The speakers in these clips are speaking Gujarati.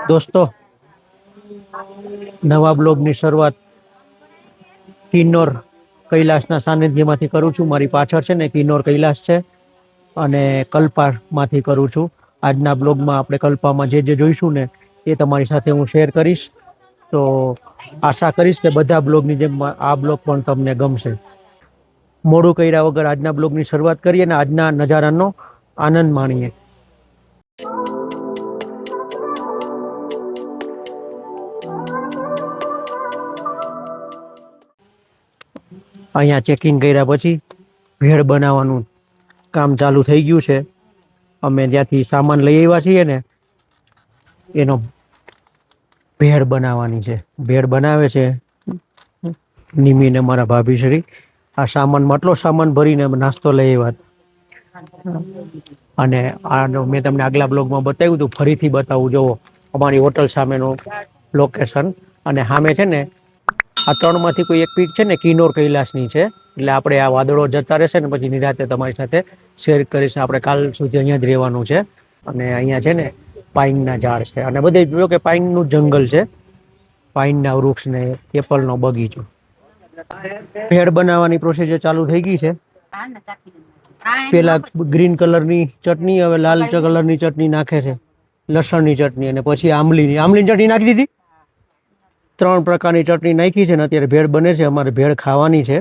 દોસ્તો, નવા બ્લોગની શરૂઆત કિન્નોર કૈલાસના સાનિધ્યમાંથી કરું છું. મારી પાછળ છે ને કિન્નોર કૈલાસ છે અને કલ્પામાંથી કરું છું. આજના બ્લોગમાં આપણે કલ્પામાં જે જે જોઈશું ને એ તમારી સાથે હું શેર કરીશ. તો આશા કરીશ કે બધા બ્લોગની જેમ આ બ્લોગ પણ તમને ગમશે. મોડું કર્યા વગર આજના બ્લોગની શરૂઆત કરીએ અને આજના નજારાનો આનંદ માણીએ. અહીંયા ચેકિંગ કર્યા પછી ભેળ બનાવવાનું કામ ચાલુ થઈ ગયું છે. અમે જ્યાંથી સામાન લઈ આવ્યા છીએ ને એનો ભેળ બનાવવાની છે. ભેળ બનાવે છે નિમીને મારા ભાભીશ્રી. આ સામાનમાં આટલો સામાન ભરીને નાસ્તો લઈ આવ્યા. અને આ મેં તમને આગલા બ્લોગમાં બતાવ્યું હતું, ફરીથી બતાવું. જુઓ અમારી હોટલ સામેનું લોકેશન. અને સામે છે ને આ ત્રણમાંથી કોઈ એક પીક છે ને કિન્નોર કૈલાસની છે. એટલે આપણે આ વાદળો જતા રહેશે ને પછી નિરાતે તમારી સાથે શેર કરીશ. આપણે કાલ સુધી અહીંયા જ રહેવાનું છે. અને અહીંયા છે ને પાઇનના ઝાડ છે અને બધે જો કે પાઇનનું જંગલ છે. પાઇનના વૃક્ષ ને એપલનો બગીચો. ભેળ બનાવવાની પ્રોસીજર ચાલુ થઈ ગઈ છે. પેલા ગ્રીન કલરની ચટણી, હવે લાલ કલરની ચટણી નાખે છે, લસણની ચટણી, અને પછી આંબલીની ચટણી નાખી દીધી. 3 પ્રકારની ચટણી નાખી છે ને અત્યારે ભેળ બને છે. અમારે ભેળ ખાવાની છે.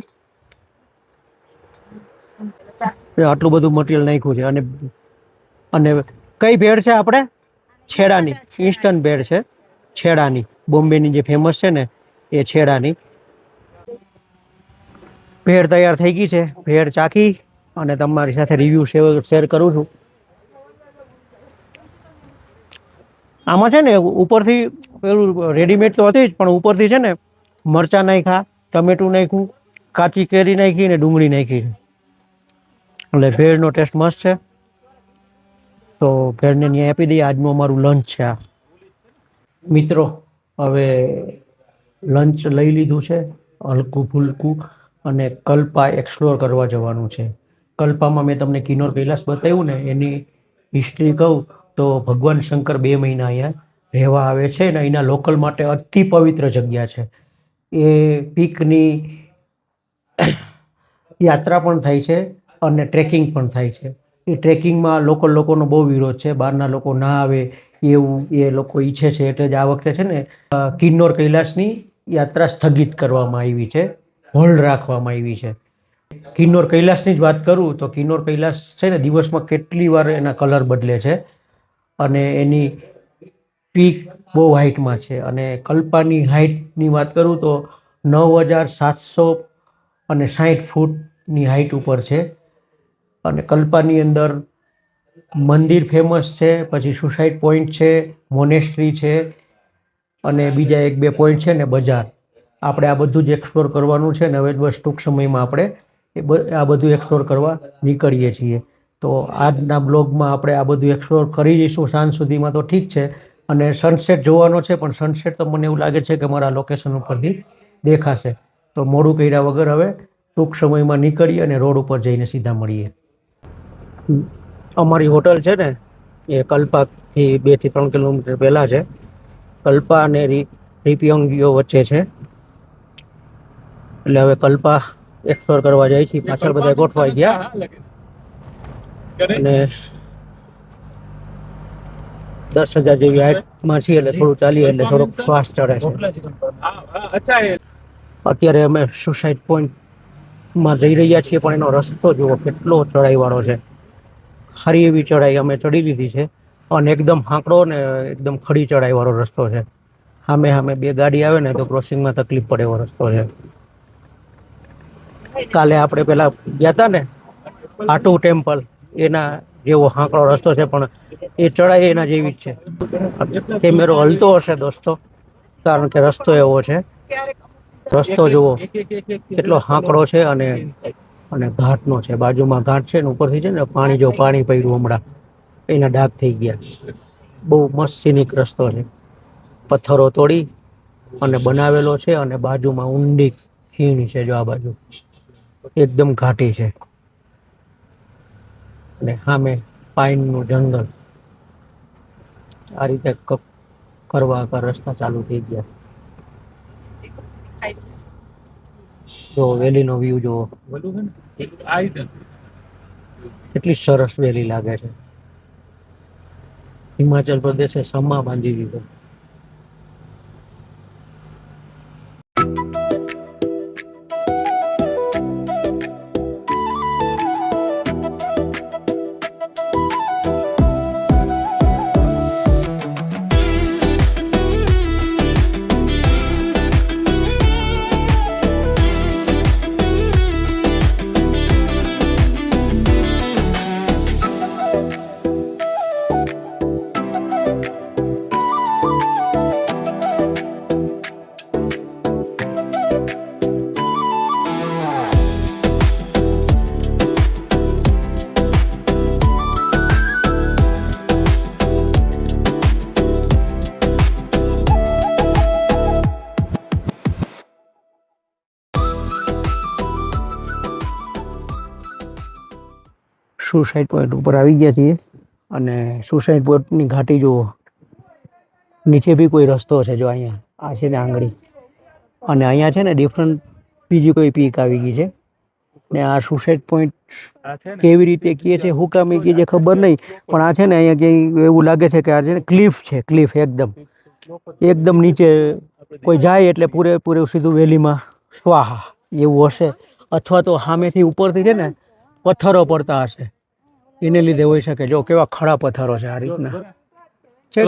આટલું બધું મટીરિયલ નાખ્યું છે. અને કઈ ભેળ છે? આપણે છેડાની ઇન્સ્ટન્ટ ભેળ છે. છેડાની બોમ્બેની જે ફેમસ છે ને એ છેડાની ભેળ તૈયાર થઈ ગઈ છે. ભેળ ચાખી અને તમારી સાથે રિવ્યુ શેર કરું છું. આમાં છે ને ઉપરથી પેલું રેડીમેડ તો હતી જ, પણ ઉપરથી છે ને મરચાં નાખ્યા, ટમેટું નાખ્યું, કાચી કેરી નાખી ને ડુંગળી નાખી. એટલે ભેળનો ટેસ્ટ મસ્ત છે. તો ભેળને ન્યાય આપી દઈએ. આજનું અમારું લંચ છે આ. મિત્રો, હવે લંચ લઈ લીધું છે હલકું ફૂલકું, અને કલ્પા એક્સપ્લોર કરવા જવાનું છે. કલ્પામાં મેં તમને કિન્નોર કૈલાસ બતાવ્યું ને એની હિસ્ટ્રી કહું તો ભગવાન શંકર 2 મહિના અહીંયા રહેવા આવે છે ને અહીંના લોકલ માટે અતિ પવિત્ર જગ્યા છે. એ પીકની યાત્રા પણ થાય છે અને ટ્રેકિંગ પણ થાય છે. એ ટ્રેકિંગમાં લોકોનો બહુ વિરોધ છે. બહારના લોકો ના આવે એવું એ લોકો ઈચ્છે છે. એટલે જ આ વખતે છે ને કિન્નોર કૈલાસની યાત્રા સ્થગિત કરવામાં આવી છે, હોલ્ડ રાખવામાં આવી છે. કિન્નોર કૈલાસની જ વાત કરું તો કિન્નોર કૈલાસ છે ને દિવસમાં કેટલી વાર એના કલર બદલે છે અને એની પીક બહુ હાઇટમાં છે. અને કલ્પાની હાઇટની વાત કરું તો 9,760 ફૂટની હાઇટ ઉપર છે. અને કલ્પાની અંદર મંદિર ફેમસ છે, પછી સુસાઇડ પોઈન્ટ છે, મોનેસ્ટ્રી છે, અને બીજા 1-2 પોઈન્ટ છે ને બજાર. આપણે આ બધું જ એક્સપ્લોર કરવાનું છે ને હવે બસ ટૂંક સમયમાં આપણે આ બધું એક્સપ્લોર કરવા નીકળીએ છીએ. તો આજના બ્લોગમાં આપણે આ બધું એક્સપ્લોર કરી જઈશું સાંજ સુધીમાં તો ઠીક છે. અને સનસેટ જોવાનો છે, પણ સનસેટ તો મને એવું લાગે છે કે મારા લોકેશન ઉપરથી દેખાશે. તો મોડું કર્યા વગર હવે ટૂંક સમયમાં નીકળીએ અને રોડ ઉપર જઈને સીધા મળીએ. અમારી હોટલ છે ને એ કલ્પાથી 2 થી 3 કિલોમીટર પહેલાં છે. કલ્પા અને રીપિયોંગીઓ વચ્ચે છે. એટલે હવે કલ્પા એક્સપ્લોર કરવા જાય છે. પાછળ બધા ગોઠવાઈ ગયા અને 10,000 જેવી હાઈટમાં છીએ એટલે થોડું ચાલીએ એટલે થોડોક શ્વાસ ચડે છે. અત્યારે અમે સુસાઇડ પોઈન્ટમાં જઈ રહ્યા છીએ, પણ એનો રસ્તો જુઓ કેટલો ચઢાઈવાળો છે. સારી એવી ચઢાઈ અમે ચડી લીધી છે અને એકદમ હાંકડો ને એકદમ ખડી ચઢાઈવાળો રસ્તો છે. સામે 2 ગાડી આવે ને તો ક્રોસિંગમાં તકલીફ પડે એવો રસ્તો છે. કાલે આપણે પેલા ગયા હતા ને આટુ ટેમ્પલ, એના જેવો હાંકડો રસ્તો છે, પણ એ ચઢાઈ એના જેવી જ છે. કેમેરો હલતો હશે દોસ્તો, કારણ કે રસ્તો એવો છે. રસ્તો જુઓ કેટલો હાંકડો છે અને ઘાટનો છે. બાજુમાં ઘાટ છે ને ઉપરથી છે ને પાણી પડ્યું હમણાં એના ડાઘ થઈ ગયા. બહુ મસ્ત સિનિક રસ્તો છે. પથ્થરો તોડી અને બનાવેલો છે અને બાજુમાં ઊંડી ખીણ છે. જો આ બાજુ એકદમ ઘાટી છે અને સામે પાઇનનું જંગલ. આ રીતે કરવા કા રસ્તા ચાલુ થઈ ગયા. જો વેલીનો વ્યૂ જોવો, કેટલી સરસ વેલી લાગે છે. હિમાચલ પ્રદેશે સમા બાંધી દીધો. સુસાઇડ પોઈન્ટ ઉપર આવી ગયા છીએ અને સુસાઇડ પોઈન્ટની ઘાટી જુઓ. નીચે બી કોઈ રસ્તો છે, જો અહીંયા આ છે ને આંગળી, અને અહીંયા છે ને ડિફરન્ટ બીજી કોઈ પીક આવી ગઈ છે. ને આ સુસાઇડ પોઈન્ટ કેવી રીતે કહે છે, હું કામ કહે છે ખબર નહીં, પણ આ છે ને અહીંયા ક્યાંય એવું લાગે છે કે આ છે ને ક્લિફ છે, ક્લિફ એકદમ નીચે કોઈ જાય એટલે પૂરેપૂરું સીધું વેલીમાં સ્વાહા એવું હશે, અથવા તો સામેથી ઉપરથી છે ને પથ્થરો પડતા હશે, એને લીધે હોઈ શકે. જો કેવા ખડા પથ્થરો છે, આ રીતના છે,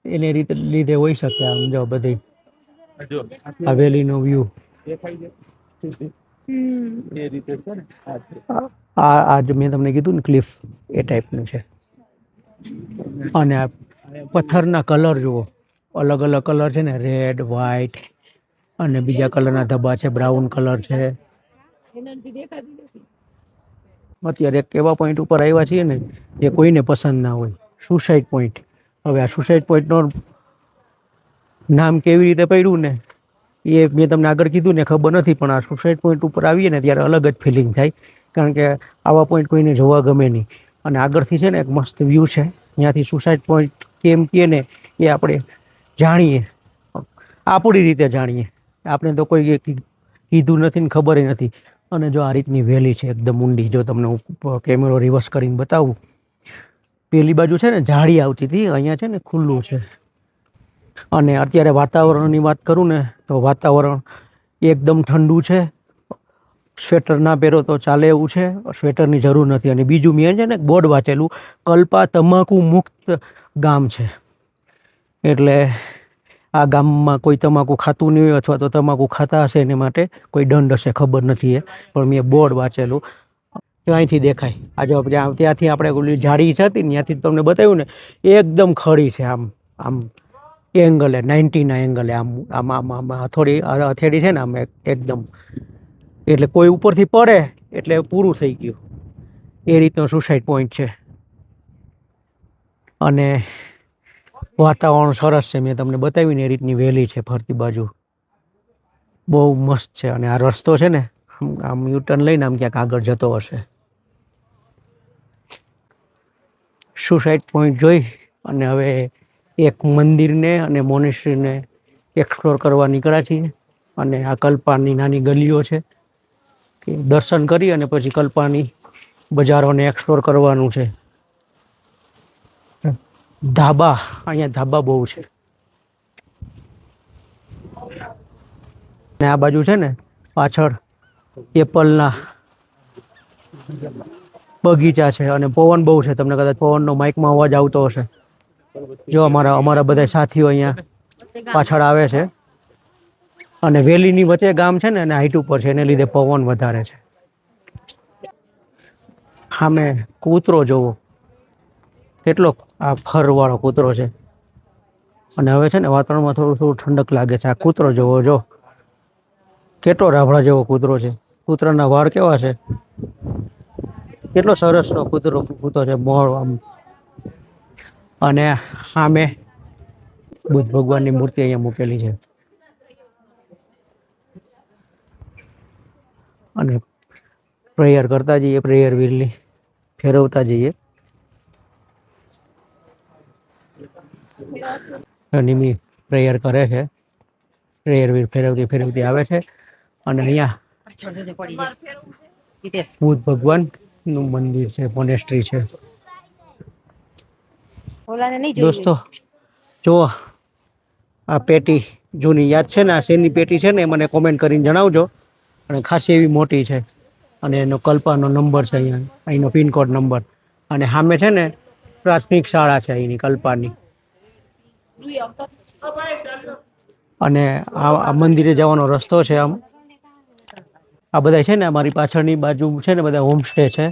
એને લીધે હોઈ શકે. આમ જો બધી આ વેલીનો વ્યૂ આજ મેં તમને કીધું ને ક્લિફ એ ટાઈપનું છે. અને આ પથ્થરના કલર જુઓ, અલગ અલગ કલર છે ને, રેડ, વ્હાઈટ અને બીજા કલરના ધબ્બા છે, બ્રાઉન કલર છે. અત્યારે એક એવા પોઈન્ટ ઉપર આવ્યા છીએ ને જે કોઈને પસંદ ના હોય, સુસાઇડ પોઈન્ટ. હવે આ સુસાઇડ પોઈન્ટનું નામ કેવી રીતે પડ્યું ને એ મેં તમને આગળ કીધું ને, ખબર નથી, પણ આ સુસાઇડ પોઈન્ટ ઉપર આવીએ ને ત્યારે અલગ જ ફિલિંગ થાય, કારણ કે આવા પોઈન્ટ કોઈને જોવા ગમે નહીં. અને આગળથી છે ને એક મસ્ત વ્યૂ છે, ત્યાંથી સુસાઇડ પોઈન્ટ કેમ કહે ને એ આપણે જાણીએ, આપણી રીતે જાણીએ. આપણે તો કોઈ કીધું નથી ને ખબર નથી. અને જો આ રીતની વેલી છે એકદમ ઊંડી, જો તમને હું કેમેરો રિવર્સ કરીને બતાવું, પેલી બાજુ છે ને ઝાડી આવતી હતી, અહીંયા છે ને ખુલ્લું છે. અને અત્યારે વાતાવરણની વાત કરું ને તો વાતાવરણ એકદમ ઠંડુ છે. સ્વેટર ના પહેરો તો ચાલે એવું છે, સ્વેટરની જરૂર નથી. અને બીજું મેં છે ને બોર્ડ વાંચેલું, કલ્પા તમાકુ મુક્ત ગામ છે. એટલે આ ગામમાં કોઈ તમાકુ ખાતું નહીં હોય, અથવા તો તમાકુ ખાતા હશે એને માટે કોઈ દંડ હશે, ખબર નથી એ, પણ મેં બોર્ડ વાંચેલું. અહીંથી દેખાય, આજે ત્યાંથી આપણે ઓલી ઝાડી હતી ત્યાંથી તમને બતાવ્યું ને, એકદમ ખડી છે. આમ એંગલે 90 એંગલે આમ હથેળી છે ને આમ એકદમ, એટલે કોઈ ઉપરથી પડે એટલે પૂરું થઈ ગયું, એ રીતનો સુસાઇડ પોઈન્ટ છે. અને વાતાવરણ સરસ છે, મેં તમને બતાવ્યું ને એ રીતની વેલી છે ફરતી બાજુ, બહુ મસ્ત છે. અને આ રસ્તો છે ને આમ યુટર્ન લઈને આમ ક્યાંક આગળ જતો હશે. સુસાઇડ પોઈન્ટ જોઈ અને હવે એક મંદિરને અને મોનેસ્ટ્રીને એક્સપ્લોર કરવા નીકળ્યા છીએ. અને આ કલ્પાની નાની ગલીઓ છે, કે દર્શન કરી અને પછી કલ્પાની બજારોને એક્સપ્લોર કરવાનું છે. ધાબા, અહીંયા ધાબા બહુ છે. ને આ બાજુ છે ને પાછળ એપલના બગીચા છે, અને પવન બહુ છે. તમને કદાચ પવનનો માઇકમાં અવાજ આવતો હશે. જો અમારા બધા સાથીઓ અહીંયા પાછળ આવે છે. અને વેલીની વચ્ચે ગામ છે ને, અને હાઈટ ઉપર છે, એને લીધે પવન વધારે છે. સામે કૂતરો જોવો, કેટલો આ ફરવાળો કૂતરો છે. અને હવે છે ને વાતાવરણમાં થોડું ઠંડક લાગે છે. આ કૂતરો જોવો, જો કેટલો રાભડા જેવો કૂતરો છે. કૂતરાના વાળ કેવા છે, કેટલો સરસનો કૂતરો છે, મોર આમ. અને સામે બુદ્ધ ભગવાનની મૂર્તિ અહીંયા મૂકેલી છે. અને પ્રેયર કરતા જઈએ, પ્રેયર વ્હીલની ફેરવતા જઈએ. નિમી પ્રેયર કરે છે. પ્રેયર વ્હીલ ફેરવતી ફેરવતી આવે છે અને અહીંયા બુદ્ધ ભગવાનનું મંદિર છે, મોનેસ્ટ્રી છે. દોસ્તો જો આ પેટી જૂની યાદ છે ને, આ શેની પેટી છે ને એ મને કોમેન્ટ કરીને જણાવજો. અને ખાસી એવી મોટી છે અને એનો કલ્પાનો નંબર છે અહીંયા, અહીંનો પિનકોડ નંબર. અને સામે છે ને પ્રાથમિક શાળા છે અહીંની કલ્પાની. અને આ મંદિરે જવાનો રસ્તો છે. આમ આ બધા છે ને અમારી પાછળની બાજુ છે ને બધા હોમસ્ટે છે.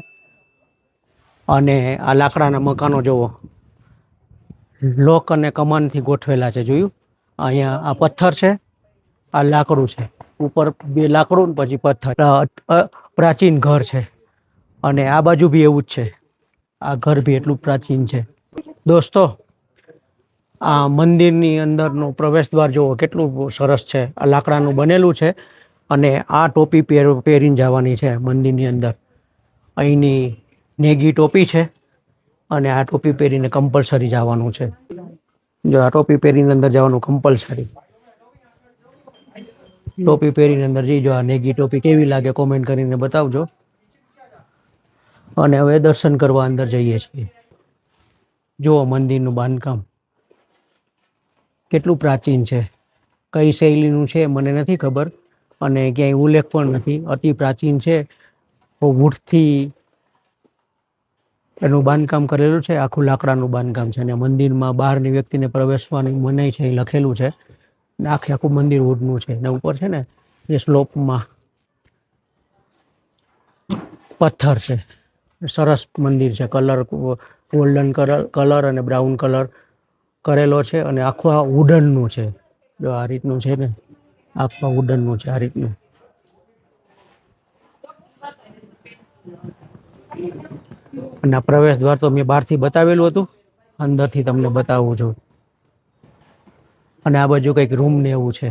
અને આ લાકડાના મકાનો જોવો, લોક અને કમાનથી ગોઠવેલા છે. જોયું? અહીંયા આ પથ્થર છે, આ લાકડું છે. ઉપર બે લાકડું ને પછી પથ્થર. પ્રાચીન ઘર છે અને આ બાજુ બી એવું જ છે. આ ઘર બી એટલું પ્રાચીન છે. દોસ્તો આ મંદિરની અંદરનો પ્રવેશ દ્વાર જુઓ કેટલું સરસ છે. આ લાકડાનું બનેલું છે અને આ ટોપી પહેરીને જવાની છે મંદિરની અંદર. અહીંની નેગી ટોપી છે અને આ ટોપી પહેરીને કમ્પલસરી જવાનું છે. જો આ ટોપી પહેરીને અંદર જવાનું કમ્પલસરી. ટોપી પહેરીને અંદર જઈજો. આ નેગી ટોપી કેવી લાગે કોમેન્ટ કરીને બતાવજો. અને હવે દર્શન કરવા અંદર જઈએ છીએ. જુઓ મંદિરનું બાંધકામ કેટલું પ્રાચીન છે. કઈ શૈલીનું છે મને નથી ખબર અને ક્યાંય ઉલ્લેખ પણ નથી. અતિ પ્રાચીન છે. વુડથી એનું બાંધકામ કરેલું છે. આખું લાકડાનું બાંધકામ છે અને મંદિરમાં બહારની વ્યક્તિને પ્રવેશવાની મનાઈ છે એ લખેલું છે. આખું મંદિર વુડનું છે ને ઉપર છે ને એ સ્લોપમાં પથ્થર છે. સરસ મંદિર છે. કલર ગોલ્ડન કલર અને બ્રાઉન કલર કરેલો છે અને આખું આ વુડનનું છે. જો આ રીતનું છે ને, આખું વુડનનું છે આ રીતનું. અને આ પ્રવેશ દ્વાર તો મેં બહારથી બતાવેલું હતું, અંદરથી તમને બતાવું છું. અને આ બાજુ કંઈક રૂમ ને એવું છે.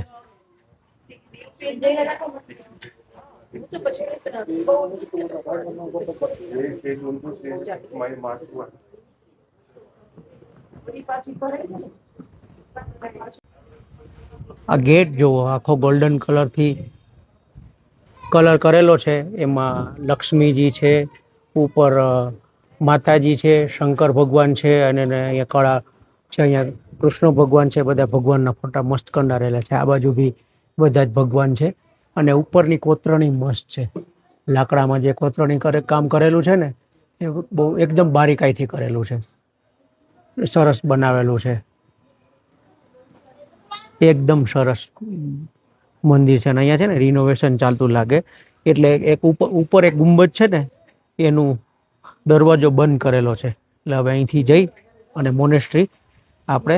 આ ગેટ જોવો આખો ગોલ્ડન કલરથી કલર કરેલો છે. એમાં લક્ષ્મીજી છે, ઉપર માતાજી છે, શંકર ભગવાન છે અને અહીંયા કળા છે. અહીંયા કૃષ્ણ ભગવાન છે. બધા ભગવાનના ફોટા મસ્ત કંડારેલા છે. આ બાજુ બી બધા જ ભગવાન છે. અને ઉપરની કોતરણી મસ્ત છે. લાકડામાં જે કોતરણી કામ કરેલું છે ને એ બહુ એકદમ બારીકાઈથી કરેલું છે. સરસ બનાવેલું છે. એકદમ સરસ મંદિર છે. અને અહીંયા છે ને રિનોવેશન ચાલતું લાગે. એટલે એક ઉપર એક ગુંબજ છે ને એનું દરવાજો બંધ કરેલો છે. એટલે હવે અહીંથી જઈ અને મોનેસ્ટ્રી આપણે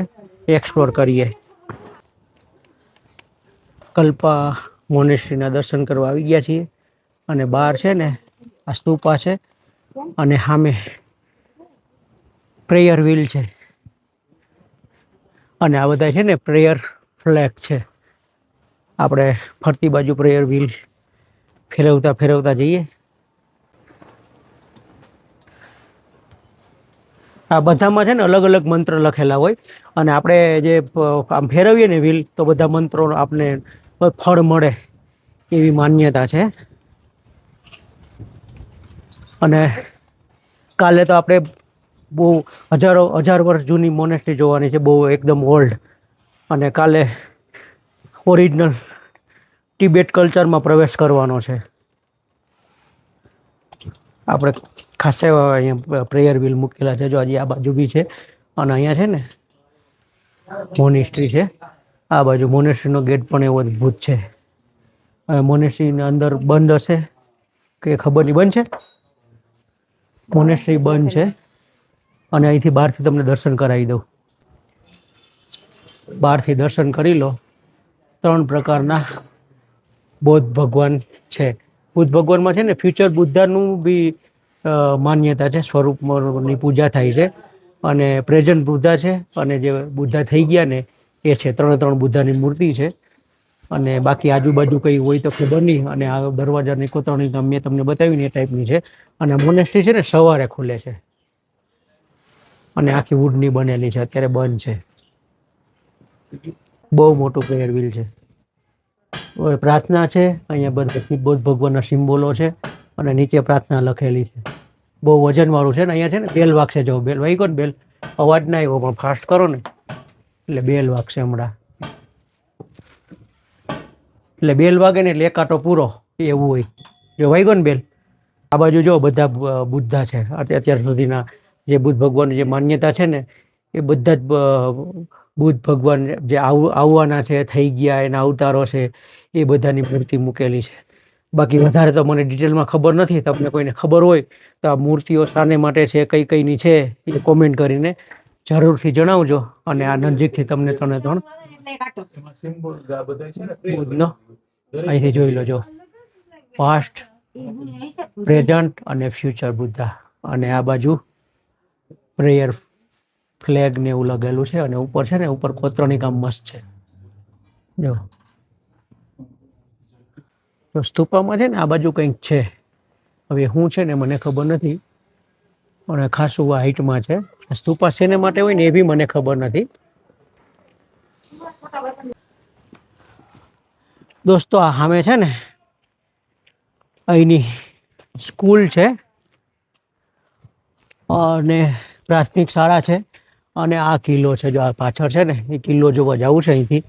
એક્સપ્લોર કરીએ. કલ્પા મોનેસ્ટ્રીના દર્શન કરવા આવી ગયા છીએ. અને બહાર છે ને આ સ્તૂપા છે અને સામે પ્રેયર વ્હીલ છે. અને આ બધા છે ને પ્રેયર ફ્લેગ છે. આપણે ફરતી બાજુ પ્રેયર વ્હીલ ફેરવતા ફેરવતા જઈએ. આ બધામાં છે ને અલગ અલગ મંત્ર લખેલા હોય અને આપણે જે આમ ફેરવીએ ને વ્હીલ તો બધા મંત્રો આપણે ફળ મળે એવી માન્યતા છે. અને કાલે તો આપણે બહુ હજાર વર્ષ જૂની મોનેસ્ટ્રી જોવાની છે. બહુ એકદમ ઓલ્ડ. અને કાલે ઓરિજિનલ તિબેટ કલ્ચરમાં પ્રવેશ કરવાનો છે. આપણે ખાસા એવા અહીંયા પ્રેયર વ્હીલ મૂકેલા છે. જો હજી આ બાજુ બી છે અને અહીંયા છે ને મોનેસ્ટ્રી છે. આ બાજુ મોનેસ્ટ્રીનો ગેટ પણ એવો અદ્ભુત છે. મોનેસ્ટ્રીની અંદર બંધ હશે કે ખબર નહીં. બંધ છે. મોનેસ્ટ્રી બંધ છે અને અહીંથી બહારથી તમને દર્શન કરાવી દઉં. બહારથી દર્શન કરી લો. 3 પ્રકારના બૌદ્ધ ભગવાન છે. બુદ્ધ ભગવાનમાં છે ને ફ્યુચર બુદ્ધાનું બી માન્યતા છે. સ્વરૂપની પૂજા થાય છે. અને પ્રેઝન્ટ બુદ્ધા છે અને જે બુદ્ધા થઈ ગયા ને એ છે. 3 બુદ્ધાની મૂર્તિ છે. અને બાકી આજુબાજુ કંઈ હોય તો ખબર નહીં. અને આ દરવાજાની કોતરણી મેં તમને બતાવી ને એ ટાઈપની છે. અને મોનેસ્ટ્રી છે ને સવારે ખુલે છે અને આખી વુડની બનેલી છે. અત્યારે બંધ છે. બહુ મોટું પ્રેયર વ્હીલ છે. હવે પ્રાર્થના છે અહીંયા, બધા બૌદ્ધ ભગવાનના સિમ્બોલો છે અને નીચે પ્રાર્થના લખેલી છે. બહુ વજનવાળું છે ને. અહીંયા છે ને બેલ વાગશે. જો બેલ વાગ્યો ને, બેલ અવાજ ના આવ્યો પણ ફાસ્ટ કરો ને એટલે બેલ વાગશે હમણાં. એટલે બેલ વાગે ને એટલે એકાટો પૂરો એવું હોય. જો વાગ્યો ને બેલ. આ બાજુ જો બધા બુદ્ધા છે. અત્યાર સુધીના જે બુદ્ધ ભગવાનની જે માન્યતા છે ને એ બધા જ બુદ્ધ ભગવાન જે આવવાના છે, થઈ ગયા, એના અવતારો છે, એ બધાની મૂર્તિ મૂકેલી છે. બાકી વધારે તો મને ડિટેલમાં ખબર નથી. તમને કોઈને ખબર હોય તો આ મૂર્તિઓ શાને માટે છે, કઈ કઈની છે, એ કોમેન્ટ કરીને જરૂરથી જણાવજો. અને આ નજીકથી તમને ત્રણ બુદ્ધનો અહીંથી જોઈ લો. જો પાસ્ટ, પ્રેઝન્ટ અને ફ્યુચર બુદ્ધા. અને આ બાજુ પ્રેયર ફ્લેગ ને એવું લગેલું છે. અને ઉપર છે ને, ઉપર કોતરણી કામ મસ્ત છે. જો તો સ્તૂપામાં છે ને આ બાજુ કંઈક છે. હવે શું છે ને મને ખબર નથી, પણ ખાસું હાઈટમાં છે. સ્તૂપા શેને માટે હોય ને એ બી મને ખબર નથી. દોસ્તો આ સામે છે ને અહીંની સ્કૂલ છે અને પ્રાથમિક શાળા છે. અને આ કિલ્લો છે. જો આ પાછળ છે ને એ કિલ્લો જોવા જવું છે. અહીંથી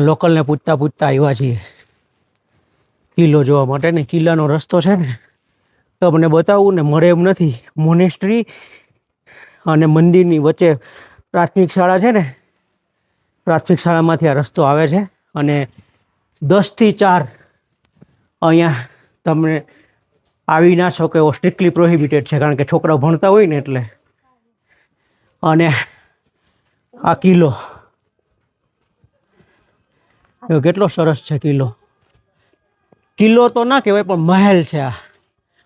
લોકલને પૂછતા આવ્યા છીએ કિલ્લો જોવા માટે. ને કિલ્લાનો રસ્તો છે ને તો મને બતાવવું ને મળે એમ નથી. મોનેસ્ટ્રી અને મંદિરની વચ્ચે પ્રાથમિક શાળા છે ને, પ્રાથમિક શાળામાંથી આ રસ્તો આવે છે. અને 10 થી 4 અહીંયા તમને આવી ના શકો એવો સ્ટ્રિક્ટલી પ્રોહિબિટેડ છે, કારણ કે છોકરાઓ ભણતા હોય ને એટલે. અને આ કિલ્લો કેટલો સરસ છે. કિલ્લો તો ના કહેવાય પણ મહેલ છે. આ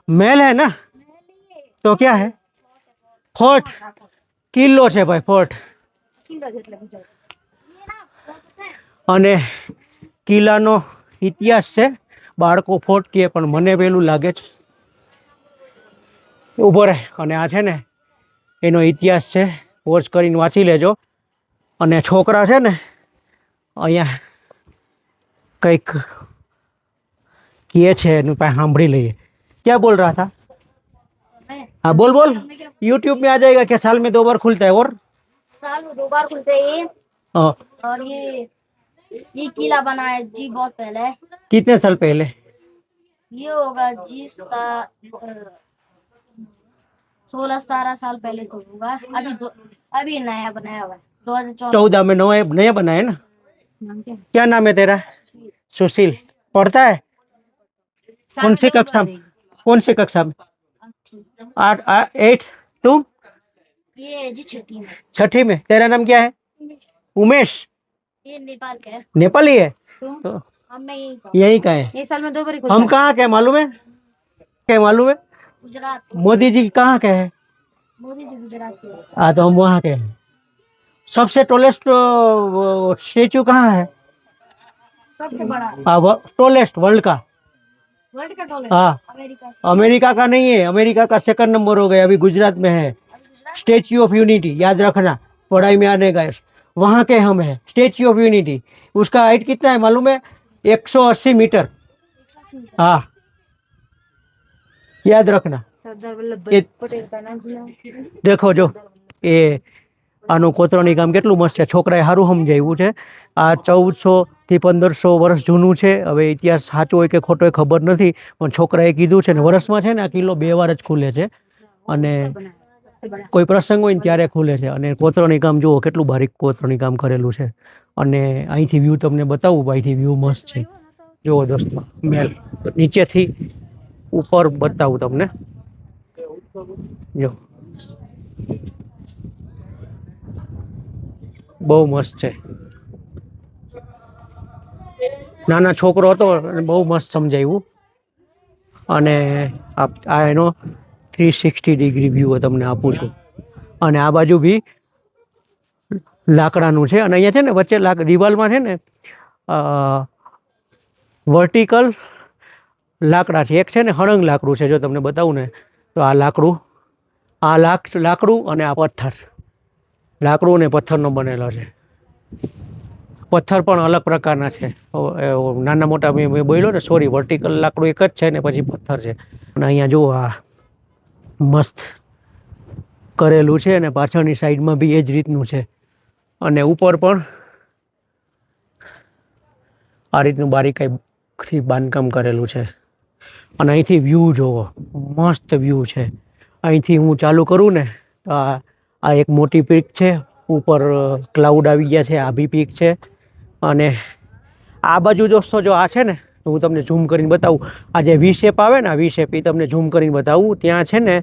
મહેલ હે ના તો ક્યાં હે? ફોર્ટ. કિલ્લો છે ભાઈ, ફોર્ટ. અને કિલ્લાનો ઇતિહાસ છે. બાળકો ફોર્ટ કહે પણ મને પેલું લાગે છે. ઊભો રહે. અને આ છે ને એનો ઇતિહાસ છે. વોચ કરીને વાંચી લેજો. અને છોકરા છે ને અહીંયા કંઈક કહે છે એનું પાસે સાંભળી લઈએ. क्या बोल रहा था? हाँ बोल बोल. यूट्यूब में आ जाएगा क्या? साल में 2 बार खुलता है? और साल में 2 बार खुलते हैं ये। हाँ. और ये किला बना है जी बहुत पहले। कितने साल पहले? ये होगा जी 16-17 साल पहले तो होगा। अभी नया बनाया हुआ है 2014 में. नया बना है ना. क्या नाम है तेरा? सुशील. पढ़ता है कौन सी कक्षा में? 8th. तुम? ये जी 6ठी में. 6ठी में. तेरा नाम क्या है? उमेश. ये नेपाल का है. नेपाली है तो हम यही का है. ये साल में 2 बार हम कहाँ के मालूम है? क्या मालूम है? गुजरात. मोदी जी कहाँ के हैं? मोदी जी गुजरात के. हाँ तो हम वहाँ के हैं. सबसे टॉलेस्ट स्टेचू कहाँ है? सबसे बड़ा टॉलेस्ट वर्ल्ड का. वर्ल्ड का टॉलेस्ट. हाँ अमेरिका का नहीं है. अमेरिका का 2nd नंबर हो गया. अभी गुजरात में है स्टेच्यू ऑफ यूनिटी. याद रखना, पढ़ाई में आने का. वहाँ के हम हैं. Statue of unity. उसका हाइट कितना है मालूम है? 180 मीटर. हाँ याद रखना. सरदार वल्लभभाई पटेल का नाम देखो जो એ આનું કોતરણી કામ કેટલું મસ્ત છે. છોકરાએ સારું સમજાવ્યું છે. આ 1400 થી 1500 વર્ષ જૂનું છે. હવે ઇતિહાસ સાચો હોય કે ખોટો એ ખબર નથી, પણ છોકરાએ કીધું છે. ને વર્ષમાં છે ને આ કિલ્લો 2 વાર જ ખુલે છે. અને કોઈ પ્રસંગ હોય ને ત્યારે ખુલે છે. અને કોતરણી કામ જુઓ કેટલું બારીક કોતરણી કામ કરેલું છે. અને અહીંથી વ્યૂ તમને બતાવું. અહીંથી વ્યૂ મસ્ત છે. જુઓ દોસ્તો મહેલ. નીચેથી ઉપર બતાવું તમને. જો બહુ મસ્ત છે. નાના છોકરો હતો બહુ મસ્ત સમજાવ્યું. અને આ એનો 360 ડિગ્રી વ્યૂ તમને આપું છું. અને આ બાજુ બી લાકડાનું છે. અને અહીંયા છે ને વચ્ચે દિવાલમાં છે ને વર્ટિકલ લાકડા છે. એક છે ને હળંગ લાકડું છે. જો તમને બતાવું ને તો આ લાકડું આ લાકડું અને આ પથ્થર, લાકડું અને પથ્થરનો બનેલો છે. પથ્થર પણ અલગ પ્રકારના છે. નાના મોટા મેં બોલ્યો ને, સોરી, વર્ટિકલ લાકડું એક જ છે ને પછી પથ્થર છે. અને અહીંયા જુઓ આ મસ્ત કરેલું છે અને પાછળની સાઈડમાં બી એ જ રીતનું છે. અને ઉપર પણ આ રીતનું બારીકાઈથી બાંધકામ કરેલું છે. અને અહીંથી વ્યૂ જોવો, મસ્ત વ્યૂ છે. અહીંથી હું ચાલુ કરું ને તો આ એક મોટી પીક છે, ઉપર ક્લાઉડ આવી ગયા છે, આ બી પીક છે. અને આ બાજુ દોસ્તો જો આ છે ને, હું તમને ઝૂમ કરીને બતાવું. આ જે વી શેપ આવે ને, આ વી શેપ, એ તમને ઝૂમ કરીને બતાવું. ત્યાં છે ને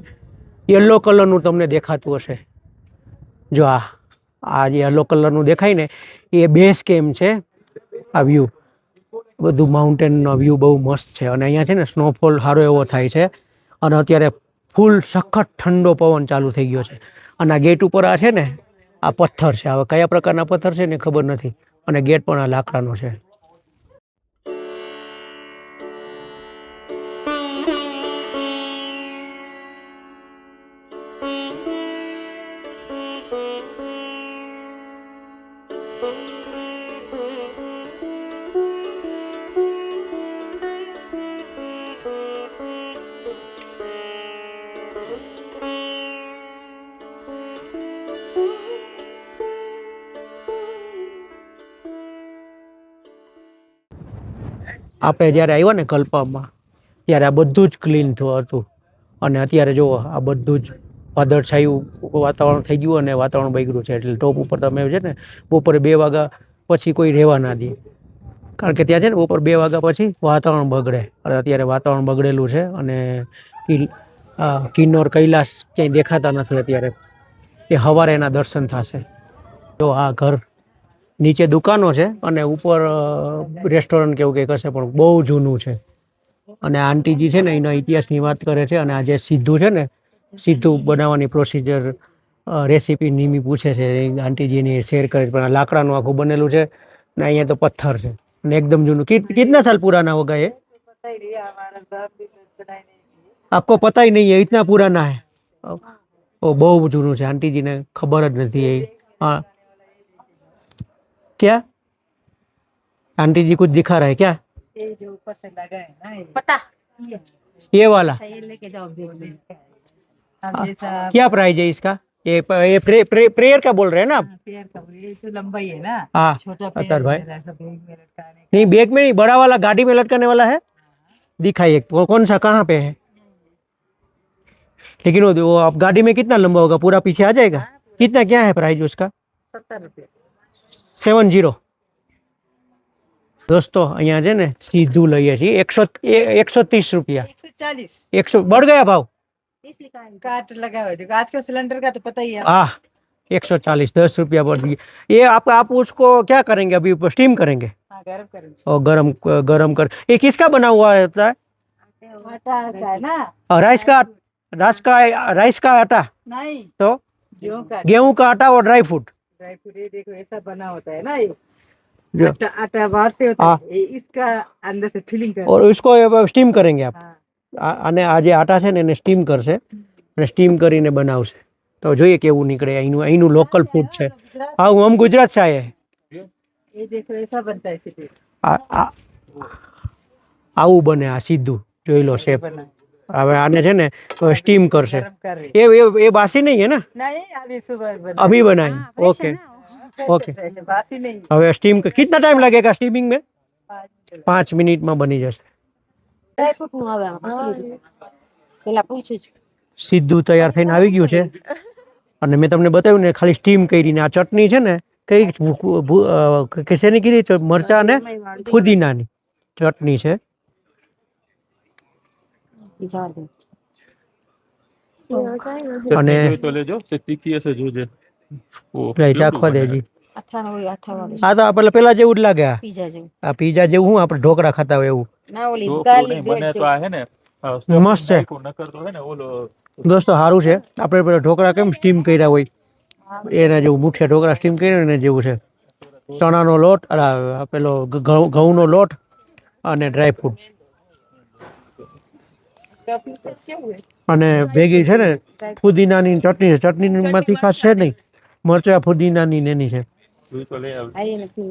યલો કલરનું તમને દેખાતું હશે. જો આ જે યલો કલરનું દેખાય ને, એ બેઝ કેમ્પ છે. આ વ્યૂ બધું માઉન્ટેનનો વ્યૂ બહુ મસ્ત છે. અને અહીંયા છે ને સ્નોફોલ સારો એવો થાય છે. અને અત્યારે ફૂલ સખત ઠંડો પવન ચાલુ થઈ ગયો છે. અને આ ગેટ ઉપર આ છે ને, આ પથ્થર છે. હવે કયા પ્રકારના પથ્થર છે ને ખબર નથી. અને ગેટ પણ આ લાકડાનો છે. આપણે જ્યારે આવ્યા ને કલ્પામાં, ત્યારે આ બધું જ ક્લીન હતું. અને અત્યારે જુઓ, આ બધું જ વાદળછાયું વાતાવરણ થઈ ગયું અને વાતાવરણ બગડ્યું છે. એટલે ટોપ ઉપર તમે છે ને બપોરે 2 વાગ્યા પછી કોઈ રહેવા ના દે. કારણ કે ત્યાં છે ને બપોર 2 વાગ્યા પછી વાતાવરણ બગડે. અને અત્યારે વાતાવરણ બગડેલું છે. અને કિન્નોર કૈલાસ ક્યાંય દેખાતા નથી અત્યારે. એ સવારે એના દર્શન થશે. તો આ ઘર નીચે દુકાનો છે અને ઉપર રેસ્ટોરન્ટ કેવું કંઈક હશે, પણ બહુ જૂનું છે. અને આંટીજી છે ને એના ઇતિહાસની વાત કરે છે. અને આ જે સીધું છે ને, સીધું બનાવવાની પ્રોસિજર રેસીપી નિમી પૂછે છે, એ આંટીજીની શેર કરે છે. પણ આ લાકડાનું આખું બનેલું છે ને અહીંયા તો પથ્થર છે અને એકદમ જૂનું. कितना साल पुराना होगा ये? आपको पता ही नहीं है, इतना पुराना है. ओ બહુ જૂનું છે. આંટીજીને ખબર જ નથી. हाँ क्या आंटी जी कुछ दिखा रहा है क्या? ये जो ऊपर से लगा है ना, पता ये वाला सही लेके जाओ देख ले। अब जैसा क्या प्राइस है इसका? ये प्रेयर का बोल रहे हैं ना आप? पेड़ का ये तो लंबाई है ना, हाँ छोटा अतर भाई, पेड़ ऐसा बैग में लटकाने का। नहीं बैग में नहीं, बड़ा वाला गाड़ी में लटकाने वाला है. दिखाइए वो कौन सा, कहाँ पे है? लेकिन वो आप गाड़ी में कितना लंबा होगा? पूरा पीछे आ जाएगा? कितना क्या है प्राइस उसका? 70 रुपये। 70. दोस्तों અહીંયા છે ને સીધું લઈએ છીએ 130 રૂપિયા. 140 100 बढ़ गया भाव. 30 लिखा है। काट लगा हुआ है, देखो आज का सिलेंडर का तो पता ही है। हाँ 140, 10 रुपया बढ़ गया. ये आप उसको क्या करेंगे? अभी स्टीम करेंगे हाँ गरम करेंगे। और गरम कर. ये किसका बना हुआ रहता है? आटा का है ना, और राइस का आटा नहीं तो गेहूं गेहूं का का आटा और ड्राई फ्रूट. Dry fruit. ये देखो ऐसा बना होता है ना, ये जो आटा आटा बाहर से होता हाँ. है, ये इसका अंदर से फिलिंग कर। और इसको स्टीम करेंगे आप. हाँ અને આ જે આટા છે ને એને સ્ટીમ કરશે અને સ્ટીમ કરીને બનાવશે. તો જોઈએ કેવું નીકળે. અહીંનું લોકલ ફૂડ છે. હા हम गुजरात से आए हैं. ये देखो ऐसा बनता है सीधे આવું બને આ સીધું. જોઈ લો શેપ. बना હવે આને છે ને સ્ટીમ કરશે. गरम कर रहे ये बासी नहीं है ना? नहीं, अभी सुबह बना अभी बनाई. Okay okay. बासी नहीं। હવે સ્ટીમ कितना टाइम लगेगा स्टीमिंग में? 5 5 મિનિટમાં બની જશે. ડ્રાય ફ્રૂટ નું આવે આમાં. પેલા પૂછું છું. સીધું તૈયાર થઈને આવી ગયું છે. અને મેં તમને બતાવ્યું ને ખાલી સ્ટીમ કરીને. આ ચટણી છે ને કઈ શેની કીધી? મરચા અને ફુદીનાની ચટણી છે. જવા દે. અને તો લેજો તે તીખી હશે જોજે. ચાખવા દેજી. અથાણું હોય, અથાણું આ તો પેલા જેવું જ લાગે. પીઝા જેવું. આ પીઝા જેવું, હું આપણે ઢોકળા ખાતા હોય એવું. ના ઓલી ઢોકળું ગાર્લિક નહીં, મને બ્રેડ તો આ હે ને મસ્ત છે. નકર તો હે ને ઓલો દોસ્તો સારું છે. આપણે પેલા ઢોકળા કેમ સ્ટીમ કર્યા હોય એના જેવું, મુઠિયા ઢોકળા સ્ટીમ કર્યા હોય એના જેવું છે. ચણાનો લોટ, પેલો ઘઉંનો લોટ અને ડ્રાય ફ્રૂટ. ट्रॉफी से क्या हुए અને ભેગી છે ને ફુદીનાની ચટણી છે. ચટણીમાં તીખાશ છે નહીં, મરચા ફુદીનાની ને એની છે. જોઈ તો લઈ આવ. आइए ना क्यों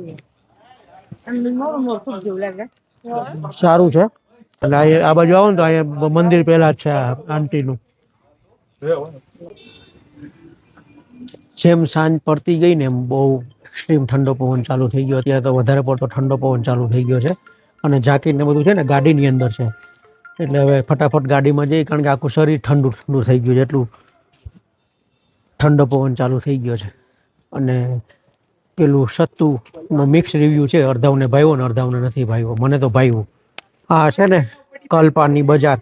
अंदर मोर मोर खूब जो लगा સારું છે. એટલે આ બાજુ આવો ને તો અહીંયા મંદિર પહેલા જ છે આ આંટીનું. જેમ સાંજ પડતી ગઈ ને એમ બહુ એક્સ્ટ્રીમ ઠંડો પવન ચાલુ થઈ ગયો. અત્યારે તો વધારે પડતો ઠંડો પવન ચાલુ થઈ ગયો છે. અને જાકીર ને બધું છે ને ગાડીની અંદર છે, એટલે હવે ફટાફટ ગાડીમાં જઈ, કારણ કે આખું શરીર ઠંડુ ઠંડુ થઈ ગયું છે, એટલું ઠંડો પવન ચાલુ થઈ ગયો છે. અને પેલું સત્તુનો મિક્સ રિવ્યૂ છે, અડધાવને ભાવ્યો ને અડધાવને નથી ભાવ્યો. મને તો ભાવ્યું. આ છે ને કલ્પાની બજાર.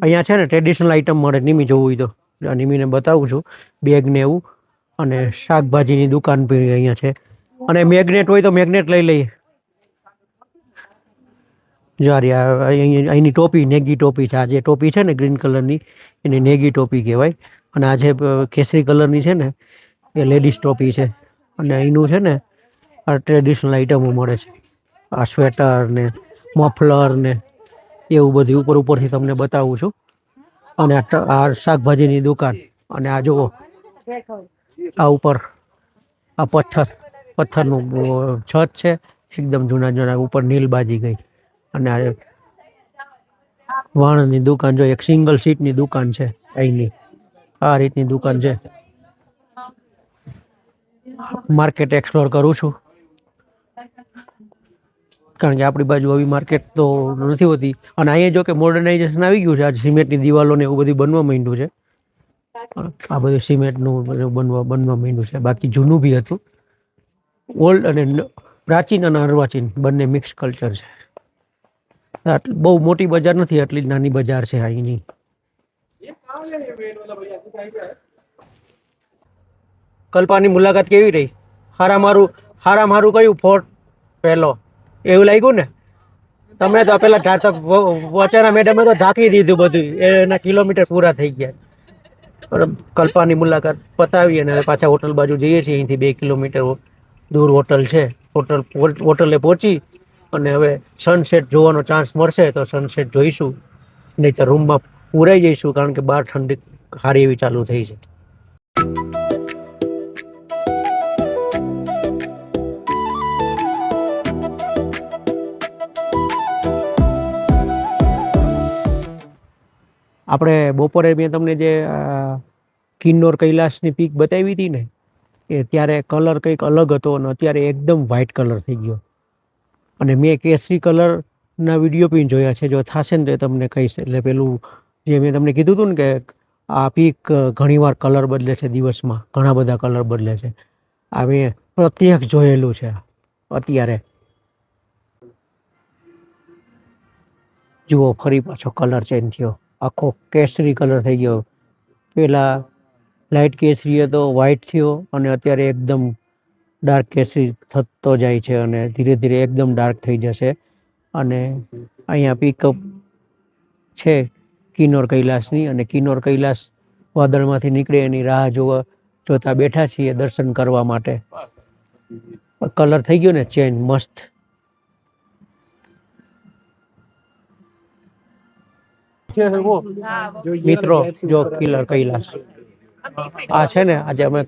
અહીંયા છે ને ટ્રેડિશનલ આઈટમ મળે. નિમી જોવું હોય તો નિમીને બતાવું છું. બેગ ને એવું, અને શાકભાજીની દુકાન પણ અહીંયા છે. અને મેગ્નેટ હોય તો મેગ્નેટ લઈ લઈએ. જારી અહીંની ટોપી નેગી ટોપી છે. આ જે ટોપી છે ને ગ્રીન કલરની, એને નેગી ટોપી કહેવાય. અને આ જે કેસરી કલરની છે ને એ લેડીઝ ટોપી છે. અને અહીંનું છે ને આ ટ્રેડિશનલ આઈટમો મળે છે. આ સ્વેટર ને મફલર ને એવું બધું ઉપરથી તમને બતાવું છું. અને આ શાકભાજીની દુકાન. અને આ જુઓ, આ ઉપર આ પથ્થરનું છત છે, એકદમ જૂના ઉપર નીલ બાજી ગઈ. અને આ વાણની દુકાન જો, એક સિંગલ સીટની દુકાન છે અહીંની. આ રીતની દુકાન છે. માર્કેટ એક્સપ્લોર કરું છું, કારણ કે આપણી બાજુ આવી માર્કેટ તો નથી હોતી. અને અહીંયા જો કે મોડર્નાઇઝેશન આવી ગયું છે. આજે સિમેન્ટની દિવાલો ને એવું બધું બનવા માંડ્યું છે. આ બધું સિમેન્ટનું બનવા માંડ્યું છે. બાકી જૂનું બી હતું. ઓલ્ડ અને પ્રાચીન અને અર્વાચીન બંને મિક્સ કલ્ચર છે. બહુ મોટી બજાર નથી, આટલી જ નાની બજાર છે અહીંની. કલ્પાની મુલાકાત કેવી રહી? હારામારું કયું ફોર્ટ પહેલો એવું લાગ્યું ને? તમે તો પેલા વચારા મેડમે તો ઢાંકી દીધું બધું, એના કિલોમીટર પૂરા થઈ ગયા. કલ્પાની મુલાકાત પતાવી અને હવે પાછા હોટલ બાજુ જઈએ છીએ. અહીંથી 2 કિલોમીટર દૂર હોટલ છે. હોટલે પહોંચી અને હવે સનસેટ જોવાનો ચાન્સ મળશે તો સનસેટ જોઈશું, નહીં તો રૂમમાં પૂરાઈ જઈશું, કારણ કે બહાર ઠંડી સારી એવી ચાલુ થઈ છે. આપણે બપોરે મેં તમને જે કિન્નોર કૈલાસની પીક બતાવી હતી ને, એ ત્યારે કલર કંઈક અલગ હતો અને અત્યારે એકદમ વ્હાઇટ કલર થઈ ગયો. અને મેં કેસરી કલરના વિડીયો પણ જોયા છે. જો થશે ને તો એ તમને કહીશ. એટલે પેલું જે મેં તમને કીધું હતું ને કે આ પીક ઘણીવાર કલર બદલે છે, દિવસમાં ઘણા બધા કલર બદલે છે. આ મેં પ્રત્યક્ષ જોયેલું છે. અત્યારે જુઓ, ફરી પાછો કલર ચેન્જ થયો, આખો કેસરી કલર થઈ ગયો. પેલા લાઇટ કેસરી હતો, વ્હાઇટ થયો, અને અત્યારે એકદમ ડાર્ક કેસરી થતો જાય છે અને ધીરે ધીરે એકદમ ડાર્ક થઈ જશે. અને અહીંયા પિકઅપ છે કિન્નોર કૈલાસની, અને કિન્નોર કૈલાસ વાદળમાંથી નીકળે એની રાહ જોતા બેઠા છીએ દર્શન કરવા માટે. કલર થઈ ગયો ને ચેન્જ, મસ્ત. મિત્રો જો કિન્નોર કૈલાસ આ છે ને, આજે અમે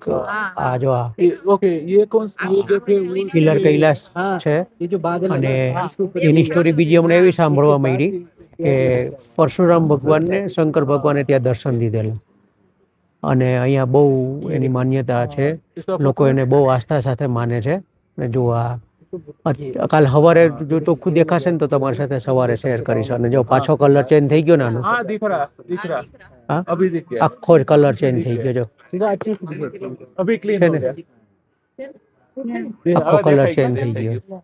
આ જો આ ओके ये कौन ये जो फिर वो કિન્નોર કૈલાસ છે. અને એની સ્ટોરી બીજી અમને એવી સાંભળવા મળી કે પરશુરામ ભગવાનને શંકર ભગવાને ત્યાં દર્શન દીધેલા. અને અહીંયા બહુ એની માન્યતા છે. લોકો એને બહુ આસ્થા સાથે માને છે. અને જો આ કાલ સવારે જો ચોખ્ખું દેખાશે ને તો તમારી સાથે સવારે શેર કરીશ. અને જો પાછો કલર ચેન્જ થઈ ગયો ને આનો, हाँ दिख रहा હા अभी दिख गया આખો જ કલર ચેન્જ થઈ ગયો. જો सीधा अच्छे से दिख गया अभी क्लीन છે हो ને, गया આખો કલર ચેન્જ થઈ ગયો.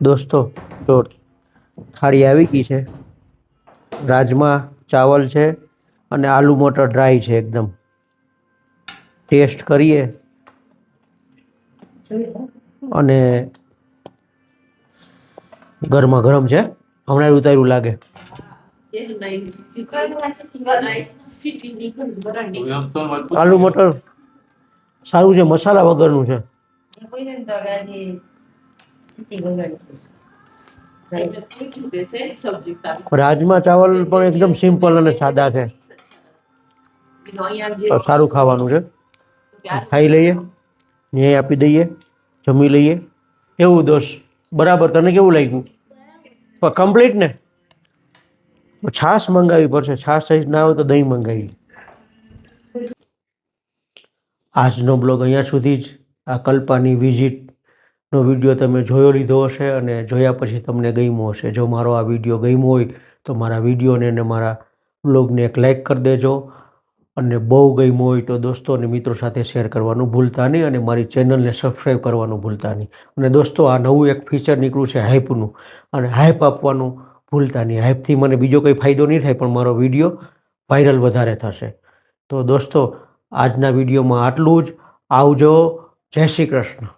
દોસ્તો તો થાળી આવી ગઈ છે. રાજમા ચાવલ છે અને આલુ મટર ડ્રાય છે એકદમ. ટેસ્ટ કરીએ. અને ગરમા ગરમ છે, હમણાં ઉતાર્યું લાગે. આલુ મટર સારું છે, મસાલા વગરનું છે. રાજમા ચાવલ પણ એકદમ સિમ્પલ અને સાદા છે, તો સારું ખાવાનું છે. ખાઈ લઈએ, ન્યાય આપી દઈએ, જમી લઈએ. એવું દોસ્ત બરાબર? તને કેવું લાગ્યું? કમ્પ્લીટ ને? છાશ મંગાવી પડશે, છાશ સહિત ના હોય તો દહીં મંગાવી. આજનો બ્લોગ અહીંયા સુધી જ. આ કલ્પાની વિઝિટનો વિડીયો તમે જોયો લીધો હશે અને જોયા પછી તમને ગમ્યો હશે. જો મારો આ વિડીયો ગમ્યો હોય તો મારા વિડીયોને અને મારા બ્લોગને એક લાઈક કરી દેજો, અને બહુ ગમ્યો હોય તો દોસ્તો અને મિત્રો સાથે શેર કરવાનું ભૂલતા નહીં, અને મારી ચેનલને સબસ્ક્રાઈબ કરવાનું ભૂલતા નહીં. અને દોસ્તો આ નવું એક ફીચર નીકળ્યું છે હાઈપનું, અને હાઈપ આપવાનું ભૂલતા નહીં. હાઈપથી મને બીજો કંઈ ફાયદો નહીં થાય, પણ મારો વિડીયો વાયરલ વધારે થશે. તો દોસ્તો આજના વિડીયોમાં આટલું જ. આવજો. જય શ્રી કૃષ્ણ.